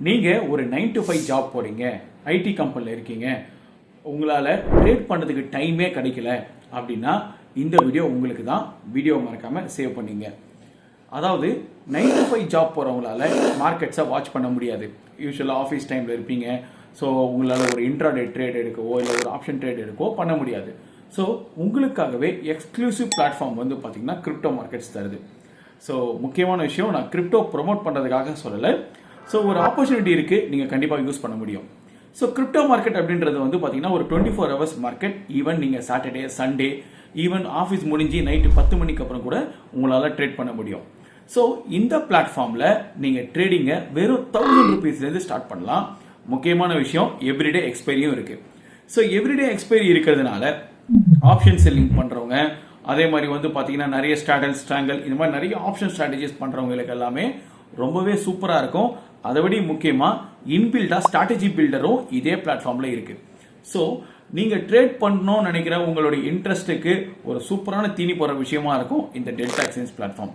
நீங்கள் ஒரு 9 to 5 job போகிறீங்க, ஐடி கம்பெனியில் இருக்கீங்க, உங்களால் ட்ரேட் பண்ணுறதுக்கு டைமே கிடைக்கல அப்படின்னா இந்த வீடியோ உங்களுக்கு தான். வீடியோ மறக்காமல் சேவ் பண்ணிங்க. அதாவது 9 to 5 ஜாப் போகிறவங்களால மார்க்கெட்ஸை வாட்ச் பண்ண முடியாது. யூஸ்வலாக ஆஃபீஸ் டைமில் இருப்பீங்க. ஸோ உங்களால் ஒரு இன்ட்ராடே ட்ரேட் எடுக்கவோ இல்லை ஒரு ஆப்ஷன் ட்ரேட் எடுக்கவோ பண்ண முடியாது. ஸோ உங்களுக்காகவே எக்ஸ்க்ளூசிவ் பிளாட்ஃபார்ம் வந்து பார்த்தீங்கன்னா கிரிப்டோ மார்க்கெட்ஸ் தருது. ஸோ முக்கியமான விஷயம், நான் கிரிப்டோ ப்ரொமோட் பண்ணுறதுக்காக சொல்லலை. ஸோ ஒரு ஆப்பர்ச்சுனிட்டி இருக்குது, நீங்கள் கண்டிப்பாக யூஸ் பண்ண முடியும். ஸோ கிரிப்டோ மார்க்கெட் அப்படின்றது வந்து பார்த்தீங்கன்னா ஒரு 24 hours மார்க்கெட். ஈவன் நீங்கள் சாட்டர்டே சண்டே ஈவன் ஆஃபீஸ் முடிஞ்சு நைட்டு 10 மணிக்கு அப்புறம் கூட உங்களால் ட்ரேட் பண்ண முடியும். ஸோ இந்த பிளாட்ஃபார்மில் நீங்கள் ட்ரேடிங்கை வெறும் 1000 rupeesலேருந்து ஸ்டார்ட் பண்ணலாம். முக்கியமான விஷயம், எவ்ரிடே எக்ஸ்பைரியும் இருக்குது. ஸோ எவ்ரிடே எக்ஸ்பைரி இருக்கிறதுனால ஆப்ஷன் செல்லிங் பண்ணுறவங்க, அதே மாதிரி வந்து பார்த்தீங்கன்னா நிறைய ஸ்ட்ராங்கல் இந்த மாதிரி நிறைய ஆப்ஷன் ஸ்ட்ராட்டஜிஸ் பண்ணுறவங்களுக்கு எல்லாமே ரொம்பவே சூப்பராக இருக்கும். அதை விட முக்கியமாக இன்பில்டாக ஸ்ட்ராட்டஜி பில்டரும் இதே பிளாட்ஃபார்மில் இருக்குது. ஸோ நீங்கள் ட்ரேட் பண்ணணும்னு நினைக்கிற உங்களுடைய இன்ட்ரெஸ்ட்டுக்கு ஒரு சூப்பரான தீனி போகிற விஷயமா இருக்கும் இந்த டெல்டா எக்ஸ்சேஞ்ச் பிளாட்ஃபார்ம்.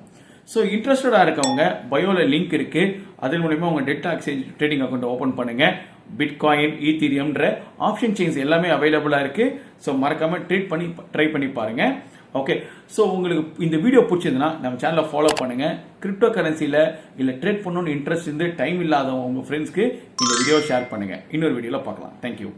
ஸோ இன்ட்ரெஸ்டடாக இருக்கவங்க பயோவில் லிங்க் இருக்குது, அதன் மூலமா உங்கள் delta exchange trading account open பண்ணுங்கள். பிட்காயின், ஈத்தீரியம்ன்ற ஆப்ஷன் செயின்ஸ் எல்லாமே அவைலபிளாக இருக்குது. ஸோ மறக்காமல் ட்ரை பண்ணி பாருங்கள். ஓகே, ஸோ உங்களுக்கு இந்த வீடியோ பிடிச்சதுன்னா நம்ம சேனலை ஃபாலோ பண்ணுங்கள். கிரிப்டோ கரன்சியில் இல்லை ட்ரேட் பண்ணணும்னு இன்ட்ரெஸ்ட் இருந்து டைம் இல்லாதவங்க உங்கள் ஃப்ரெண்ட்ஸ்க்கு இந்த வீடியோ ஷேர் பண்ணுங்கள். இன்னொரு வீடியோவில் பார்க்கலாம். தேங்க்யூ.